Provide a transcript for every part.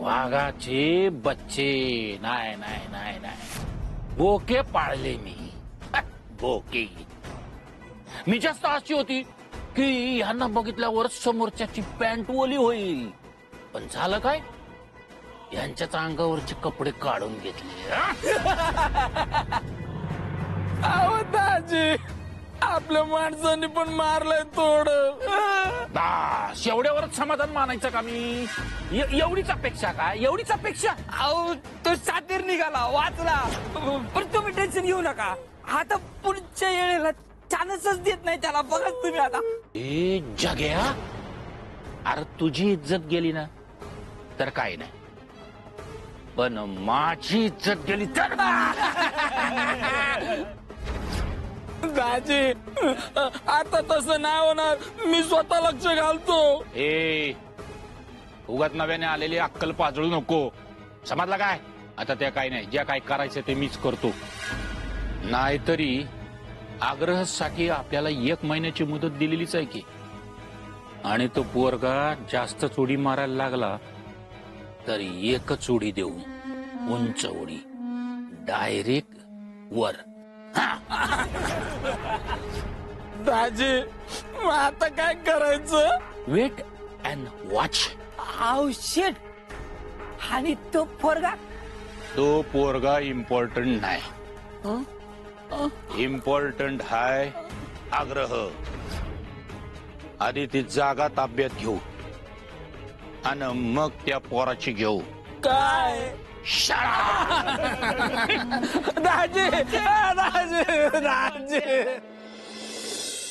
वाघाचे बच्चे नाही नाही नाही नाही, बोके पाळले मी. बोके मी जास्त अशी होती की ह्यांना बघितल्यावर समोरच्याची पॅन्ट ओली होईल, पण झालं काय, यांच्याच अंगावरचे कपडे काढून घेतले. अहो दाजी, आपल्या माणसांनी पण मारलंय तोड. दास एवढ्यावरच समाधान मानायचं का मी? एवढीच अपेक्षा का? एवढीच अपेक्षा? अहो तो सातीर निघाला, वाचला. पण तुम्ही टेन्शन घेऊ नका, आता पुढच्या वेळेला चान्सच देत नाही त्याला. बघा तुम्ही आता. ए जग्या, अरे तुझी इज्जत गेली ना तर काय नाही, पण माझी इज्जत गेली तर दाजी आता तसं नाही होणार, मी स्वतः लक्ष घालतो. ए उगाच नव्याने आलेली अक्कल पाजळू नको, समजला काय? आता त्या काय नाही, ज्या काय करायचं ते मीच करतो. नाहीतरी आग्रहासाठी आपल्याला 1 महिन्याची मुदत दिलेलीच आहे की, आणि तो पोरगा जास्तच उडी मारायला लागला तर 1च उडी देऊ, उंच उडी, डायरेक्ट वर. दाजी मग आता काय करायचं? Wait and watch. Aw shit. आणि तो पोरगा? तो पोरगा इम्पॉर्टंट नाही, इम्पॉर्टंट हाय आग्रह. आधी ती जागा ताब्यात घेऊ आणि मग त्या पोराची घेऊ. काय? दाजी दाजी दाजी.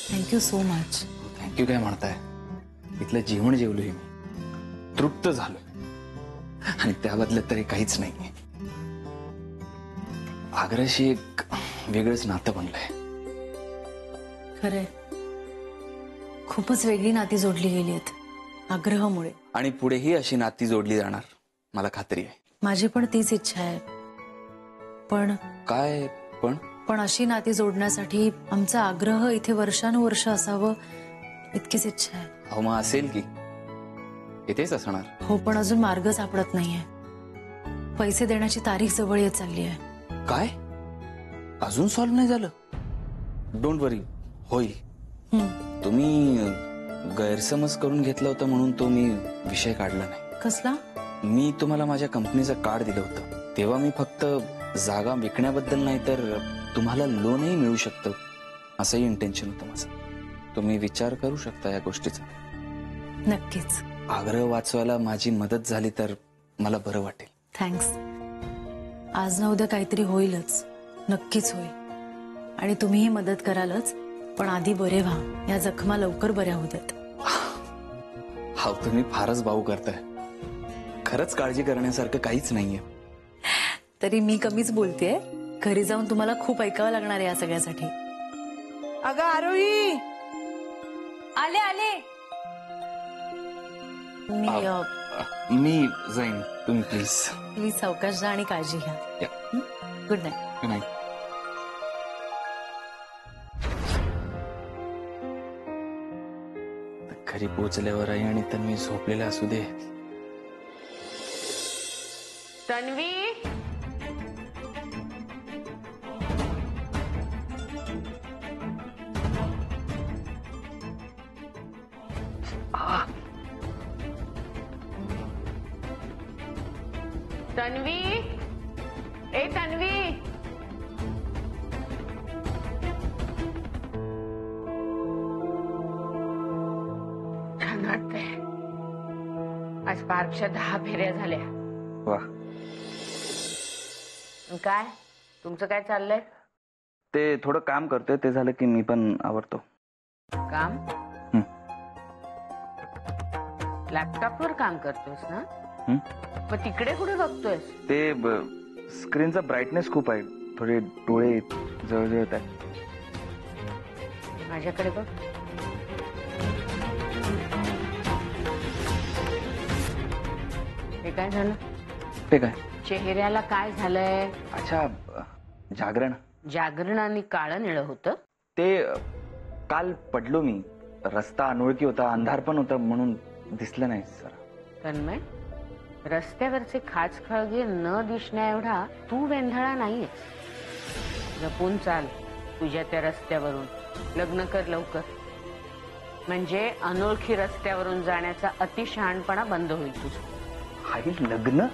Thank you so much. थँक्यू काय म्हणताय? इथलं जेवण जेवलोय मी, तृप्त झालो, आणि त्या बदल्यात तरी काहीच नाही. आग्र्याशी एक वेगळंच नातं बनलंय. खरंय, खूपच वेगळी नाती जोडली गेली आहेत आग्रहामुळे, आणि पुढेही अशी नाती जोडली जाणार, मला खात्री आहे. माझी पण तीच इच्छा आहे. पण काय? पण अशी नाती जोडण्यासाठी आमचा आग्रह इथे वर्षानुवर्ष असावं इतकीच इच्छा आहे. अहो मग असेल की, इथेच असणार. हो, पण अजून मार्ग सापडत नाहीये. पैसे देण्याची तारीख जवळ येत चालली आहे. काय? अजून सॉल्व्ह नाही झालं? डोंट वरी, होईल. तुम्ही गैरसमज करून घेतला होता म्हणून तो मी विषय काढला नाही. कसला? मी तुम्हाला माझ्या कंपनीचं कार्ड दिलं होतं, तेव्हा मी फक्त जागा विकण्याबद्दल नाही तर तुम्हाला लोनही मिळू शकतं असंही इंटेन्शन होतं माझं. तुम्ही विचार करू शकता या गोष्टीचा. नक्कीच. आग्रह वाचवायला माझी मदत झाली तर मला बरं वाटेल. थँक्स. आज ना उद्या काहीतरी होईलच, नक्कीच होईल. आणि तुम्हीही मदत करालच, पण आधी बरे व्हा, या जखमा लवकर बऱ्या होतात. हा, तुम्ही फारच भाऊ करताय. खरंच काळजी करण्यासारखं काहीच नाहीये. तरी मी कमीच बोलतेय. घरी जाऊन तुम्हाला खूप ऐकावं लागणार आहे या सगळ्यासाठी. अगं आरोही, आले आले. मी जाईन, तुम्ही प्लीज सावकाश जा आणि काळजी घ्या. Good night. Good night. घरी पोहोचल्यावर आई आणि तन्वी झोपलेला असू दे. तन्वी, तन्वी, ए तन्वी. छान वाटतंय. आज पार्कच्या 10 फेऱ्या झाल्या. वा. काय तुमचं काय चाललंय? ते थोडं काम करतोय, ते झालं की मी पण आवरतो. काम? लॅपटॉपवर काम करतोस ना? मग तिकडे कुठे बघतोयस? ते स्क्रीनचा ब्राईटनेस खूप आहे, थोडे डोळे जळजळत आहेत. माझ्याकडे बघ. हे काय झालं? ते काय? चेहऱ्याला काय झालंय? अच्छा, जागरण. जागरण आणि काळं निळं होतं. ते काल पडलो मी, रस्ता अनोळखी होता, अंधार पण होता म्हणून दिसलं नाही सर. तन्मय, रस्त्यावरचे खाचखळगे न दिसण्या एवढा तू वेंधळा नाहीयेस. जपून चाल तुझ्या त्या रस्त्यावरून. लग्न कर लवकर, म्हणजे अनोळखी रस्त्यावरून जाण्याचा अतिशहाणपणा बंद होईल तुझं. आई लग्न?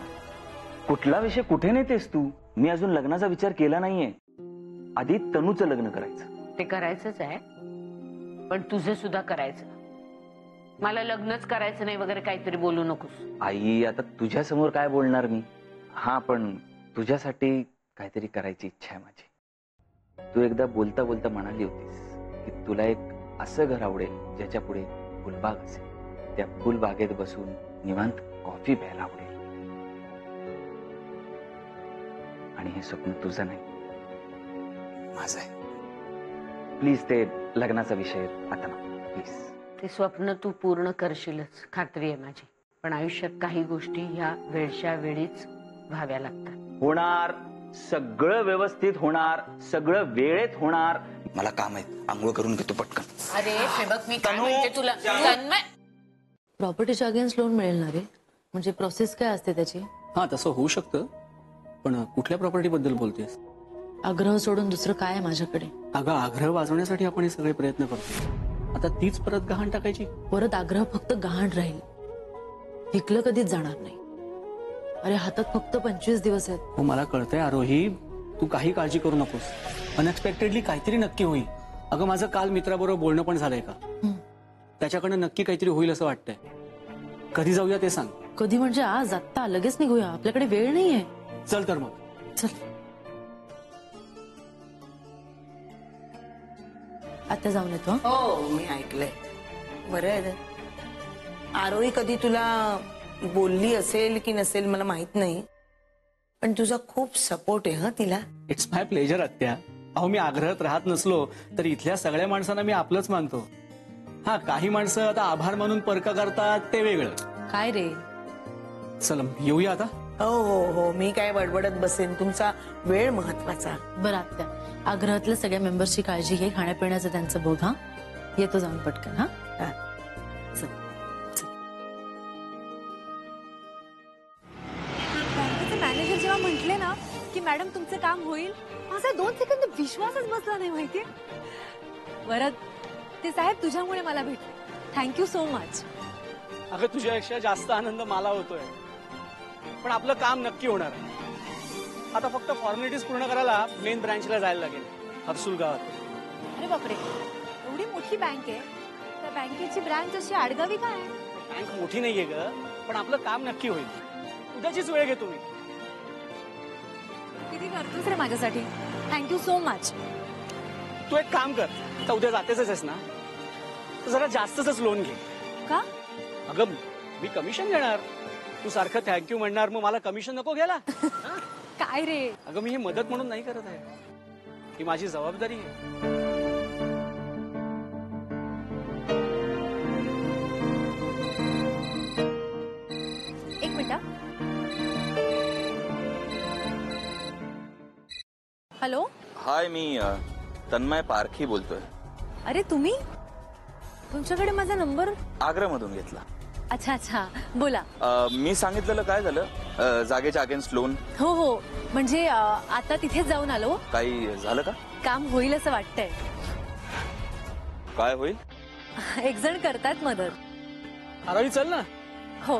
कुठला विषय कुठे नेतेस तू? मी अजून लग्नाचा विचार केला नाहीये. आधी तनूचं लग्न करायचं. ते करायचंच आहे, पण तुझं सुद्धा करायचं. मला लग्नच करायचं नाही वगैरे काहीतरी बोलू नकोस. आई आता तुझ्या समोर काय बोलणार मी? हा पण तुझ्यासाठी काहीतरी करायची इच्छा आहे माझी. तू एकदा बोलता बोलता म्हणाली होतीस की तुला एक असं घर आवडेल ज्याच्या पुढे फुलबाग असेल. त्या फुलबागेत बसून निवांत कॉफी प्यायला आवडेल. आणि हे स्वप्न तुझं नाही, माझं आहे. प्लीज ते लग्नाचा विषय आता ना प्लीज. ते स्वप्न तू पूर्ण करशीलच, खात्री आहे माझी. पण आयुष्यात काही गोष्टी ह्या वेळच्या वेळीच व्हाव्या लागतात. होणार, सगळं व्यवस्थित होणार, सगळं वेळेत होणार. मला काम आहे, आंघोळ करून घेतो पटकन. अरे बघ मी काय म्हणते तुला. प्रॉपर्टीच्या अगेन्स्ट लोन मिळेल ना रे? म्हणजे प्रोसेस काय असते त्याची? हा तसं होऊ शकतं, पण कुठल्या प्रॉपर्टी बद्दल बोलतेस? आग्रह सोडून दुसरं काय आहे माझ्याकडे? अगं आग्रह वाजवण्यासाठी आपण हे सगळे प्रयत्न करतो. आता तीच परत गहाण टाकायची? परत आग्रह फक्त गहाण राहील, विकलं कधीच जाणार नाही. अरे हातात फक्त 25 दिवस आहेत. हो मला कळतंय आरोही, तू काही काळजी करू नकोस. अनएक्सपेक्टेडली काहीतरी नक्की होईल. अगं माझं काल मित्राबरोबर बोलणं पण झालंय का, त्याच्याकडनं नक्की काहीतरी होईल असं वाटतंय. कधी जाऊया ते सांग. कधी म्हणजे आज, आत्ता, लगेच निघूया. आपल्याकडे वेळ नाहीये. चल तर मग. चल आता जाऊन येतो. हो मी ऐकलंय. बरं आहे. आरोही कधी तुला बोलली असेल की नसेल मला माहित नाही, पण तुझा खूप सपोर्ट आहे. तिला इट्स माय प्लेजर आत्या. अहो मी आग्रहात राहत नसलो तर इथल्या सगळ्या माणसांना मी आपलंच मानतो. हा काही माणसं आता आभार मानून परका करतात ते वेगळं. काय रे? चल येऊया आता. हो हो हो मी काय बडबडत बसेन, तुमचा वेळ महत्वाचा. बरं आत्या, आग्रहातल्या सगळ्या मेंबर्सची काळजी घे, खाण्यापिण्याचं त्यांचं बघ. हा येतो जाऊन पटकन. हा चल. बँकेचे मॅनेजर जेव्हा म्हटले ना की मॅडम तुमचं काम होईल, माझा 2 सेकंद विश्वासच बसला नाही. माहितीये बरं, ते साहेब तुझ्यामुळे मला भेटले. Thank you so much. अगं तुझ्यापेक्षा जास्त आनंद मला होतोय, पण आपलं काम नक्की होणार. आता फक्त फॉर्मॅलिटीज पूर्ण करायला मेन ब्रांचला जायला लागेल, हर्सुल गावात. अरे बापरे, एवढी मोठी बँक आहे, त्या बँकेची ब्रांच अशी आडगावी काय? बँक मोठी नाहीये ग, पण आपलं काम नक्की होईल. उद्याचीच वेळ घेतो मी. किती करतोस रे माझ्यासाठी. Thank you so much. तू एक काम कर, आता उद्या जातेच आहेस ना, तर जरा जास्तच लोन घे. का? अगं मी कमिशन घेणार, तू सारखं थँक्यू म्हणणार, मग मला कमिशन नको घ्यायला? काय रे? अगं मी ही मदत म्हणून नाही करत आहे, ही माझी जबाबदारी आहे. एक मिनिट. हॅलो. हाय, मी तन्मय पारखी बोलतोय. अरे तुम्ही, तुमच्याकडे माझा नंबर आग्र्यामधून घेतला. अच्छा अच्छा, बोला. मी सांगितलेलं काय झालं? जागेच्या अगेन्स्ट लोन. हो हो, म्हणजे आता तिथेच जाऊन आलो. काही झालं का? काम होईल असं वाटतंय. काय होईल? एक जण करतात मदत. आरोही चल ना. हो,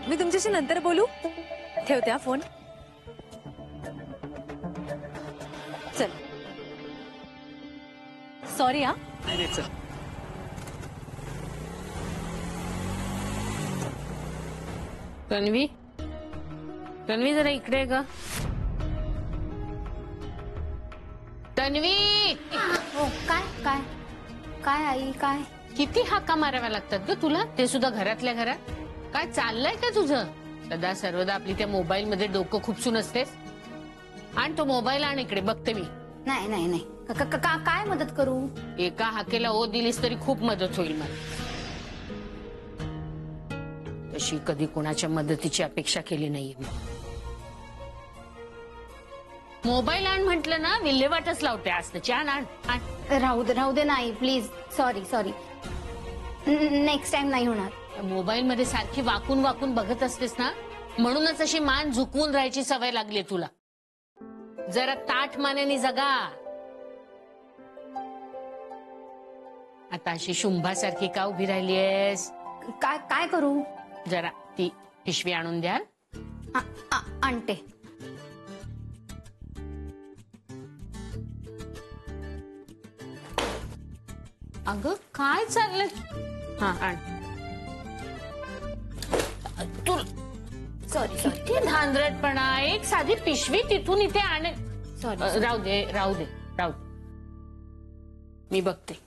मी तुमच्याशी नंतर बोलू. ठेवते हा फोन. चल. सॉरी हा. नाही चल. तन्वी, तन्वी जरा इकडे आहे का? तन्वी, हो. काय काय काय आई काय? किती हाका माराव्या लागतात ग तुला, ते सुद्धा घरातल्या घरात. काय चाललंय का तुझं? सदा सर्वदा आपली त्या मोबाईल मध्ये डोकं खुपसून असतेस. आण तो मोबाईल, आण इकडे, बघते मी. नाही नाही नाही. काय मदत करू? एका हाकेला ओ दिलीस तरी खूप मदत होईल मला. तशी कधी कोणाच्या मदतीची अपेक्षा केली नाहीये मी. मोबाईल आण म्हटलं ना, विल्हेवाटच लावते आज त्याची. आण आण आण. राहू दे नाही please. Sorry sorry. Next time नाही होणार. मोबाईल मध्ये सारखी वाकून वाकून बघत असतेस ना, म्हणूनच अशी मान झुकवून राहायची सवय लागली तुला. जरा ताठ मानेने जगा. आता अशी शुंभासारखी का उभी राहिलीयस? काय काय करू? जरा ती पिशवी आणून द्याल? आणते. अगं काय चाललंय? हा आण. तू सॉरी सॉरी किती धांदरटपणा. एक साधी पिशवी तिथून इथे आणे. सॉरी. राहू दे राहू दे राहू दे. मी बघते.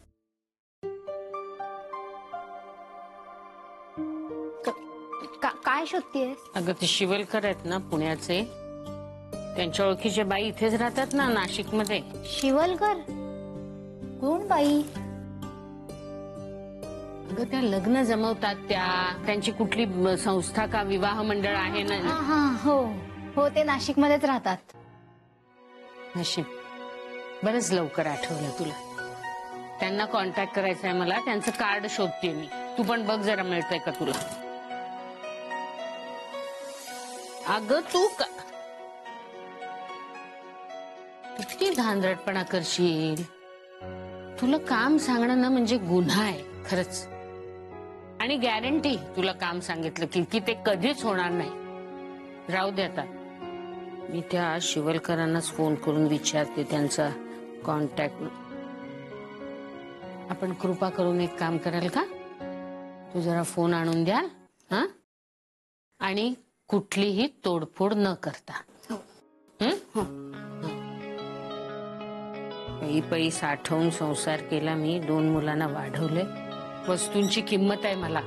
काय शोधतेस? अगं ते शिवलकर आहेत ना पुण्याचे, त्यांच्या ओळखीचे बाई इथेच राहतात ना नाशिकमध्ये. शिवलकर कोण बाई? अगं त्या लग्न जमवतात त्यांची कुठली संस्था का विवाह मंडळ आहे ना. हा हो हो, ते नाशिक मध्येच राहतात. नशीब बरंच लवकर आठवलं तुला. त्यांना कॉन्टॅक्ट करायचा आहे मला. त्यांचं कार्ड शोधते मी. तू पण बघ जरा मिळतंय का तुला. अगं तू किती धांदरटपणा करशील. तुला काम सांगणं ना म्हणजे गुन्हा आहे खरंच. आणि गॅरंटी तुला काम सांगितलं की ते कधीच होणार नाही. राहू दे आता. मी त्या शिवलकरांनाच फोन करून विचारते त्यांचा कॉन्टॅक्ट. आपण कृपा करून एक काम कराल का? तू जरा फोन आणून द्याल? हा, आणि कुठलीही तोडफोड न करता. पै साठवून संसार केला मी. 2 मुलांना वाढवले. वस्तूंची किंमत आहे मला.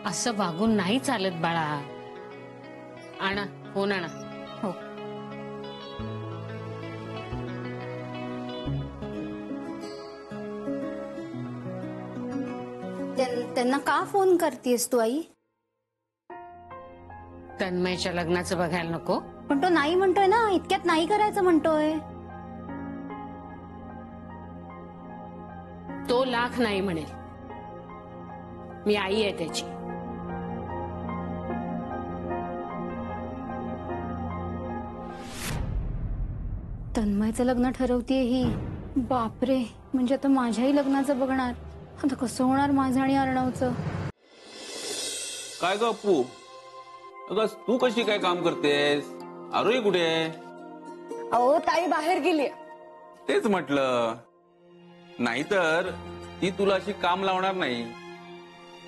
असं वागून नाही चालत बाळा. आणा फोन आणा. हो. त्यांना का फोन करतेस तू आई? तन्मयच्या लग्नाचं बघायला नको? पण तो नाही म्हणतोय ना, इतक्यात नाही करायचं म्हणतोय. तो लाख नाही म्हणेल. मी आई आहे त्याची. तन्मयचं लग्न ठरवतीये ही. बापरे, म्हणजे आता माझ्याही लग्नाचं बघणार. आता कसं होणार माझं आणि अर्णवचं? काय ग अप्पू, अगं तू कशी काय काम करतेस? आरोही कुठे आहे? अहो ताई बाहेर गेली. तेच म्हटलं. नाहीतर ती तुला अशी काम लावणार नाही.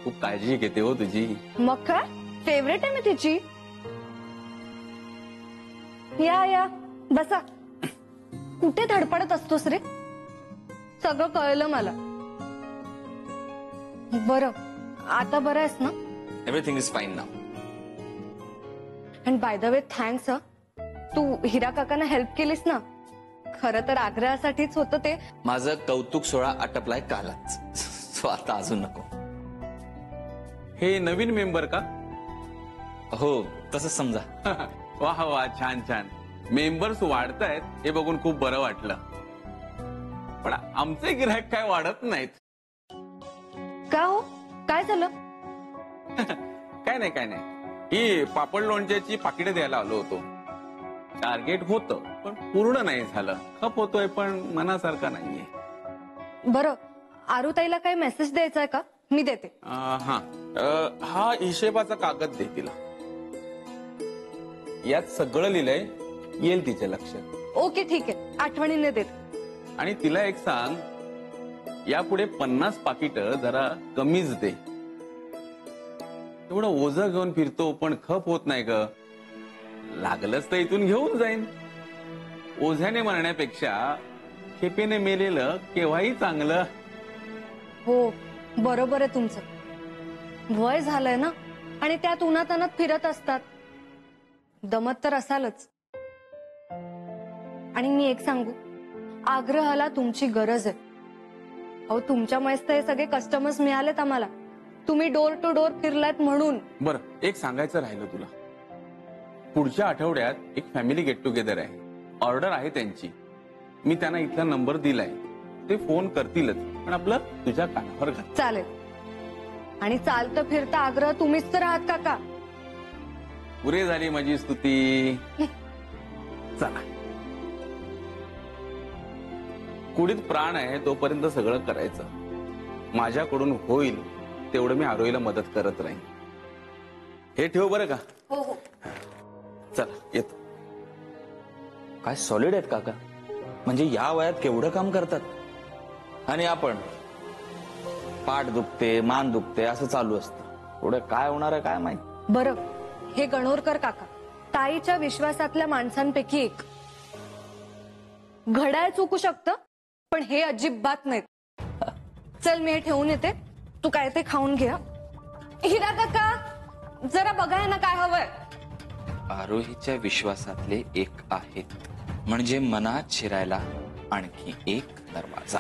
खूप काळजी घेते हो तुझी. मग काय, फेवरेट आहे मी तिची. या बसा. कुठे धडपडत असतोस रे? सगळं कळलं मला. बरं, आता बरं आहेस ना? Everything is fine now. And by the way thanks. तू हिरा काकांना हेल्प केलीस ना. खरं तर आग्रहासाठीच होतं ते. माझं कौतुक सोहळा आटपलाय कालच. सो आता अजून नको. हे नवीन मेंबर का? हो तसंच समजा. वा वा, छान छान. मेंबर्स वाढतायत हे बघून खूप बरं वाटलं. पण आमचे गिऱ्हाईक काय वाढत नाहीत. का हो, काय झालं? काय नाही. ही पापड लोणच्याची पाकिटं द्यायला आलो होतो. टार्गेट होतं पण पूर्ण नाही झालं. खप होतोय पण मनासारखा नाहीये. बरं, आरुताईला काही मेसेज द्यायचा आहे का? मी देते. हा हिशेबाचा कागद दे तिला. यात सगळं लिहिलंय, येईल तिच्या लक्षात. ओके ठीक आहे, आठवणीने देते. आणि तिला एक सांग, यापुढे 50 पाकिटं जरा कमीच दे. एवढं ओझं घेऊन फिरतो पण खप होत नाही ग. लागलंच तर इथून घेऊन जाईन. ओझ्याने मरण्यापेक्षा खेपेने मेलेलं केव्हाही चांगलं. हो बरोबर आहे तुमचं. वय झालंय ना, आणि त्यात उन्हातानात फिरत असतात. दमत तर असालच. आणि मी एक सांगू, आग्रहाला तुमची गरज आहे. अहो तुमच्यामुळेच तर हे सगळे कस्टमर्स मिळालेत आम्हाला. तुम्ही डोर टू डोर फिरलात म्हणून. बरं, एक सांगायचं राहिलं तुला. पुढच्या आठवड्यात एक फॅमिली गेट टुगेदर आहे. ऑर्डर आहे त्यांची. मी त्यांना इथला नंबर दिलाय. ते फोन करतीलच, पण आपलं तुझ्या कानावर घाल. चालेल. आणि चालतं फिरतं आग्रह तुम्हीच तर आहात काका. पुरे झाली माझी स्तुती. चला, कुडीत प्राण आहे तोपर्यंत सगळं करायचं. माझ्याकडून होईल तेवढं मी आरोहीला मदत करत राहीन. हे ठेव बरं का. हो हो. चला येतो. काय सॉलिड आहेत काका. म्हणजे या वयात केवढं काम करतात. आणि आपण पाठ दुखते, मान दुखते असं चालू असतं. पुढे काय होणार आहे काय माहित. बरं, हे गणोरकर काका ताईच्या विश्वासातल्या माणसांपैकी एक. घड्याळ चुकू शकतं, पण हे अजिबात नाहीत. चल मी हे ठेवून येते, तू काय ते खाऊन घे. हिरा काका जरा बघाय ना काय हवंय. आरोहीच्या विश्वासातले एक आहेत, म्हणजे मनात शिरायला आणखी एक दरवाजा.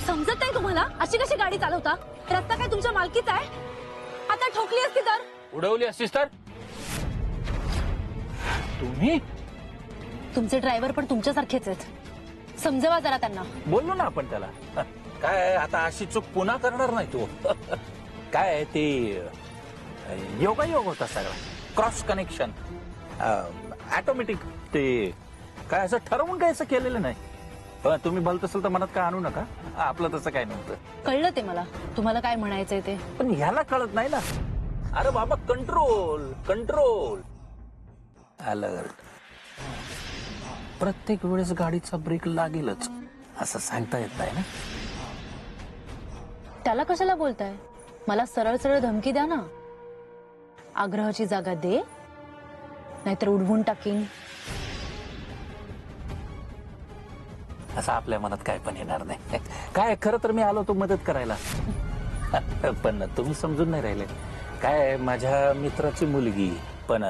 समजत नाही तुम्हाला अशी कशी गाडी चालवता. रस्ता काय तुमच्या मालकीचा आहे. आता ठोकली असती तर. उडवली असतीस तर. तुम्ही तुमचे ड्रायव्हर पण तुमच्यासारखेच आहेत. समजवा जरा त्यांना. बोललो ना आपण त्याला. काय आता अशी चूक पुन्हा करणार नाही तू. काय ते योगायोग होता सगळा. Cross connection automatic. ते काय असं ठरवून काय असं केलेलं नाही. तुम्ही बोलत असेल तर मनात काय आणू नका. आपलं तसं काय नव्हतं. कळलं ते मला तुम्हाला काय म्हणायचंय ते. पण ह्याला कळत नाही ना. अरे बाबा कंट्रोल कंट्रोल. अलर्ट. प्रत्येक वेळेस गाडीचा ब्रेक लागेलच असं सांगता येत नाही ना. त्याला कशाला बोलताय. मला सरळ सरळ धमकी द्या ना. आग्रहाची जागा दे, नाहीतर उडवून टाकीन. असं आपल्या मनात काय पण येणार नाही. काय खरं तर मी आलो तो मदत करायला. पण तुम्ही समजून नाही राहिले. काय माझ्या मित्राची मुलगी. पण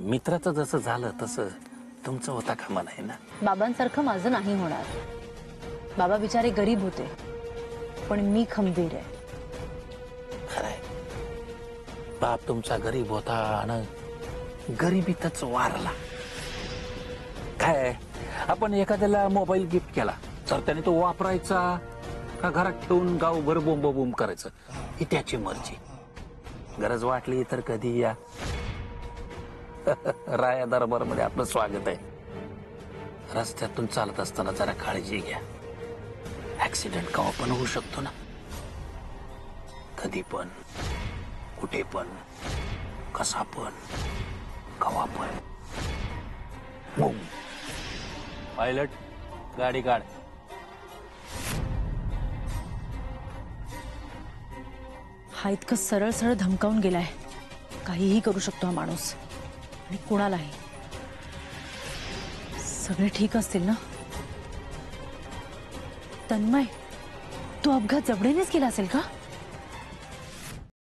मित्राचं जसं झालं तसं तुमचं होता कामा नाही ना. बाबांसारखं माझं नाही होणार. बाबा बिचारे गरीब होते, पण मी खंबीर आहे. खरंय. बाप तुमचा गरीब होता आणि गरिबीतच वारला. काय आपण एखाद्याला मोबाईल गिफ्ट केला तर त्याने तो वापरायचा का घरात ठेवून गावभर बोंब बोंब करायचं ही त्याची मर्जी. गरज वाटली तर कधी या. राया दरबार मध्ये आपलं स्वागत आहे. रस्त्यातून चालत असताना जरा काळजी घ्या. ऍक्सिडेंट केव्हा पण होऊ शकतो ना. कधी पण, कुठे पण, कसा पण, केव्हा पण. बूम. पायलट गाडी काढ. हा इतकं सरळ सरळ धमकावून गेलाय. काहीही करू शकतो हा माणूस. आणि कुणालाही. सगळे ठीक असतील ना. तन्मय, तू अपघात जबड्यानेच केला असेल का.